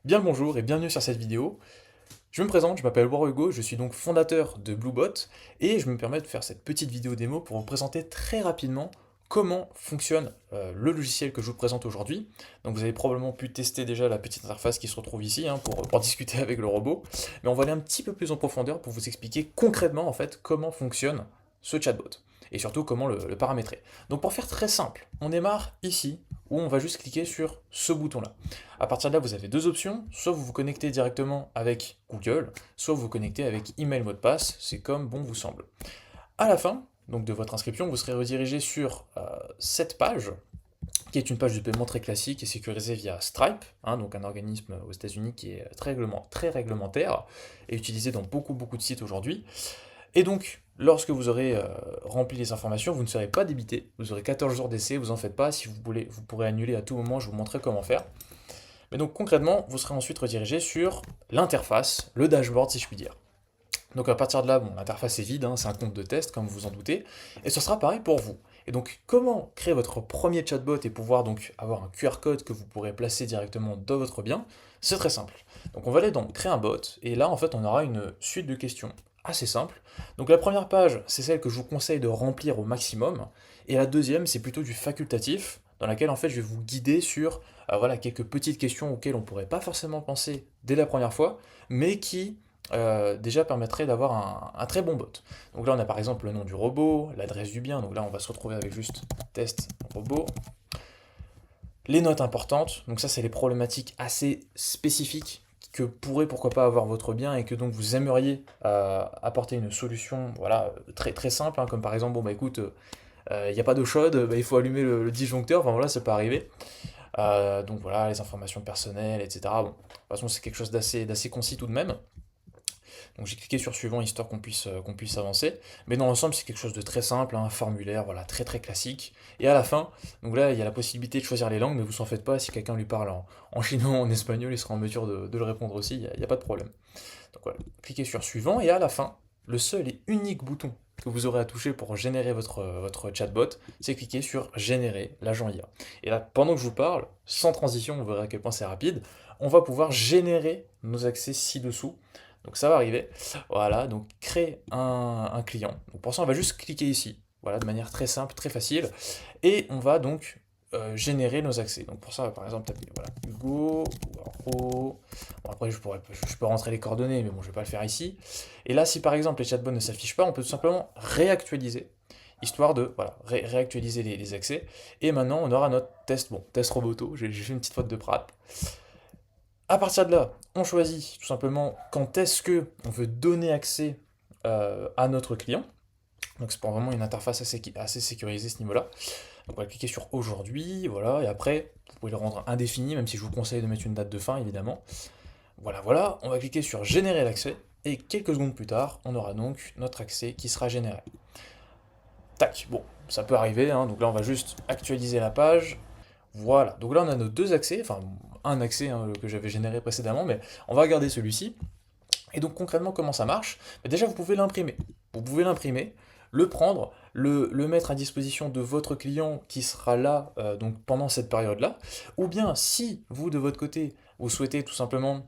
Bien le bonjour et bienvenue sur cette vidéo. Je me présente, je m'appelle Hugo, je suis donc fondateur de Bluebot et je me permets de faire cette petite vidéo démo pour vous présenter très rapidement comment fonctionne le logiciel que je vous présente aujourd'hui. Donc vous avez probablement pu tester déjà la petite interface qui se retrouve ici pour discuter avec le robot, mais on va aller un petit peu plus en profondeur pour vous expliquer concrètement en fait comment fonctionne ce chatbot et surtout comment le paramétrer. Donc pour faire très simple, on démarre ici où on va juste cliquer sur ce bouton-là. À partir de là, vous avez deux options, soit vous vous connectez directement avec Google, soit vous vous connectez avec email mot de passe, c'est comme bon vous semble. À la fin donc de votre inscription, vous serez redirigé sur cette page, qui est une page de paiement très classique et sécurisée via Stripe, donc un organisme aux États-Unis qui est très réglementaire et utilisé dans beaucoup de sites aujourd'hui. Et donc, lorsque vous aurez rempli les informations, vous ne serez pas débité, vous aurez 14 jours d'essai, vous en faites pas, si vous voulez, vous pourrez annuler à tout moment, je vous montrerai comment faire. Mais donc concrètement, vous serez ensuite redirigé sur l'interface, le dashboard si je puis dire. Donc à partir de là, bon, l'interface est vide, c'est un compte de test comme vous vous en doutez, et ce sera pareil pour vous. Et donc comment créer votre premier chatbot et pouvoir donc avoir un QR code que vous pourrez placer directement dans votre bien, c'est très simple. Donc on va aller dans créer un bot, et là en fait on aura une suite de questions assez simples. Donc la première page, c'est celle que je vous conseille de remplir au maximum, et la deuxième, c'est plutôt du facultatif, dans laquelle en fait je vais vous guider sur voilà, quelques petites questions auxquelles on ne pourrait pas forcément penser dès la première fois, mais qui déjà permettrait d'avoir un très bon bot. Donc là on a par exemple le nom du robot, l'adresse du bien, donc là on va se retrouver avec juste test robot. Les notes importantes, donc ça c'est les problématiques assez spécifiques que pourrait pourquoi pas avoir votre bien et que donc vous aimeriez apporter une solution voilà, très simple, comme par exemple, bon bah écoute, il n'y a pas d'eau chaude, bah, il faut allumer le disjoncteur, enfin voilà, ça peut arriver. Donc voilà, les informations personnelles, etc. Bon, de toute façon, c'est quelque chose d'assez concis tout de même. Donc j'ai cliqué sur suivant histoire qu'on puisse avancer. Mais dans l'ensemble, c'est quelque chose de très simple, un formulaire, voilà, très classique. Et à la fin, donc là, il y a la possibilité de choisir les langues, mais vous s'en faites pas, si quelqu'un lui parle en chinois, en espagnol, il sera en mesure de le répondre aussi, il n'y a pas de problème. Donc voilà, cliquez sur suivant, et à la fin, le seul et unique bouton que vous aurez à toucher pour générer votre chatbot, c'est cliquer sur générer l'agent IA. Et là, pendant que je vous parle, sans transition, vous verrez à quel point c'est rapide, on va pouvoir générer nos accès ci-dessous. Donc ça va arriver. Voilà, donc créer un client. Donc pour ça, on va juste cliquer ici. Voilà, de manière très simple, très facile. Et on va donc générer nos accès. Donc pour ça, par exemple, taper voilà, Hugo, Bon, après, je peux rentrer les coordonnées, mais bon, je vais pas le faire ici. Et là, si par exemple les chatbots ne s'affichent pas, on peut tout simplement réactualiser, histoire de voilà, réactualiser les accès. Et maintenant, on aura notre test, bon, test roboto, j'ai fait une petite faute de prat. À partir de là, on choisit tout simplement quand est-ce que on veut donner accès à notre client. Donc c'est pour vraiment une interface assez sécurisée à ce niveau-là. Donc on va cliquer sur aujourd'hui, voilà, et après, vous pouvez le rendre indéfini, même si je vous conseille de mettre une date de fin, évidemment. Voilà, on va cliquer sur générer l'accès, et quelques secondes plus tard, on aura donc notre accès qui sera généré. Tac, bon, ça peut arriver, donc là on va juste actualiser la page, voilà. Donc là on a nos deux accès, enfin un accès que j'avais généré précédemment, mais on va garder celui-ci. Et donc concrètement comment ça marche? Déjà vous pouvez l'imprimer. Vous pouvez l'imprimer, le prendre, le mettre à disposition de votre client qui sera là donc pendant cette période-là. Ou bien si vous de votre côté vous souhaitez tout simplement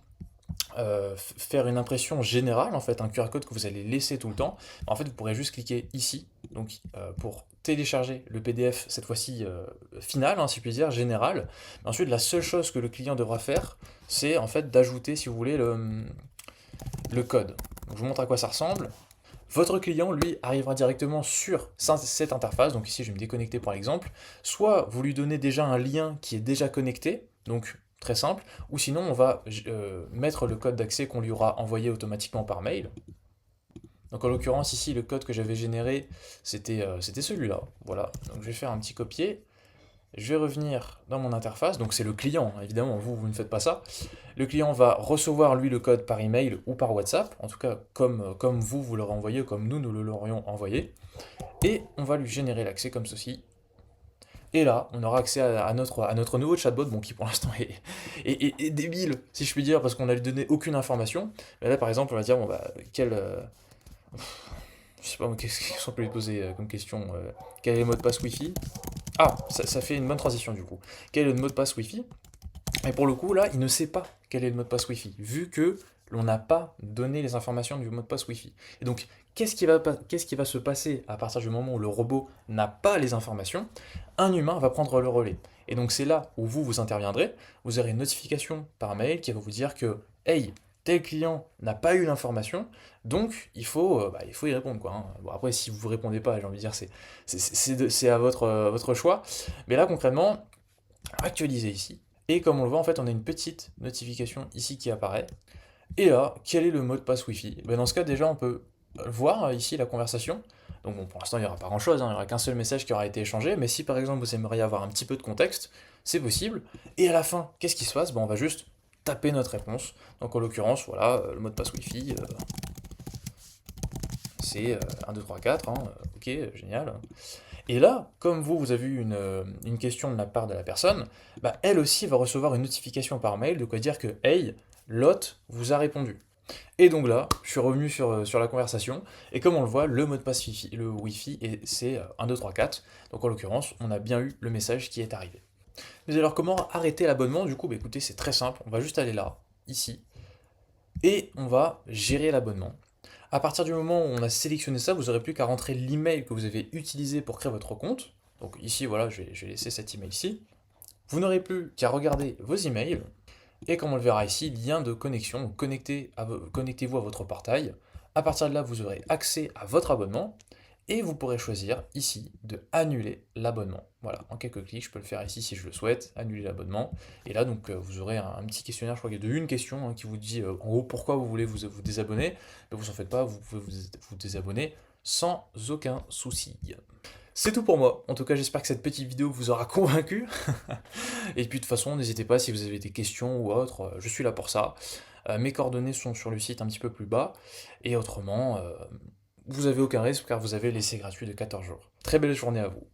faire une impression générale, en fait, un QR code que vous allez laisser tout le temps, en fait, vous pourrez juste cliquer ici, donc pour télécharger le PDF, cette fois-ci final, si je puis dire, général. Ensuite, la seule chose que le client devra faire, c'est en fait d'ajouter, si vous voulez, le code. Donc, je vous montre à quoi ça ressemble. Votre client, lui, arrivera directement sur cette interface, donc ici je vais me déconnecter par exemple, soit vous lui donnez déjà un lien qui est déjà connecté, donc très simple, ou sinon on va mettre le code d'accès qu'on lui aura envoyé automatiquement par mail. Donc en l'occurrence ici le code que j'avais généré c'était celui-là, voilà, donc je vais faire un petit copier, je vais revenir dans mon interface, donc c'est le client, évidemment, vous ne faites pas ça. Le client va recevoir lui le code par email ou par WhatsApp, en tout cas comme vous l'aurez envoyé, comme nous l'aurions envoyé, et on va lui générer l'accès comme ceci. Et là, on aura accès à notre nouveau chatbot, bon, qui pour l'instant est débile, si je puis dire, parce qu'on n'a lui donné aucune information. Mais là, par exemple, on va dire, bon, bah, je sais pas, qu'est-ce qu'on peut lui poser comme question quel est le mot de passe Wi-Fi? Ah, ça fait une bonne transition du coup. Quel est le mot de passe Wi-Fi? Et pour le coup, là, il ne sait pas quel est le mot de passe Wi-Fi, vu que l'on n'a pas donné les informations du mot de passe Wi-Fi. Et donc, qu'est-ce qui va se passer à partir du moment où le robot n'a pas les informations? Un humain va prendre le relais. Et donc, c'est là où vous interviendrez. Vous aurez une notification par mail qui va vous dire que, hey, tel client n'a pas eu l'information, donc il faut y répondre, quoi, hein. Bon, après, si vous ne répondez pas, j'ai envie de dire, c'est à votre choix. Mais là, concrètement, actualiser ici. Et comme on le voit, en fait, on a une petite notification ici qui apparaît. Et là, quel est le mot de passe Wi-Fi? Ben, dans ce cas, déjà, on peut voir ici la conversation. Donc bon, pour l'instant, il n'y aura pas grand-chose, hein, il n'y aura qu'un seul message qui aura été échangé. Mais si par exemple vous aimeriez avoir un petit peu de contexte, c'est possible. Et à la fin, qu'est-ce qui se passe? Ben, on va juste taper notre réponse. Donc en l'occurrence, voilà, le mot de passe Wi-Fi, c'est 1, 2, 3, 4. Hein, ok, génial. Et là, comme vous avez eu une question de la part de la personne, bah, elle aussi va recevoir une notification par mail de quoi dire que hey, l'hôte vous a répondu. Et donc là, je suis revenu sur la conversation, et comme on le voit, le mot de passe Wi-Fi, le Wi-Fi, c'est 1, 2, 3, 4. Donc en l'occurrence, on a bien eu le message qui est arrivé. Mais alors comment arrêter l'abonnement? Du coup, bah, écoutez, c'est très simple, on va juste aller là, ici, et on va gérer l'abonnement. À partir du moment où on a sélectionné ça, vous n'aurez plus qu'à rentrer l'email que vous avez utilisé pour créer votre compte. Donc ici, voilà, je vais laisser cet email ici. Vous n'aurez plus qu'à regarder vos emails. Et comme on le verra ici, lien de connexion, donc connectez-vous à votre portail. À partir de là, vous aurez accès à votre abonnement et vous pourrez choisir ici de annuler l'abonnement. Voilà, en quelques clics, je peux le faire ici si je le souhaite, annuler l'abonnement. Et là, donc, vous aurez un petit questionnaire, je crois qu'il y a de une question hein, qui vous dit en gros pourquoi vous voulez vous désabonner. Mais vous en faites pas, vous pouvez vous désabonner sans aucun souci. C'est tout pour moi. En tout cas, j'espère que cette petite vidéo vous aura convaincu. Et puis de toute façon, n'hésitez pas si vous avez des questions ou autres, je suis là pour ça. Mes coordonnées sont sur le site un petit peu plus bas. Et autrement, vous avez aucun risque car vous avez l'essai gratuit de 14 jours. Très belle journée à vous.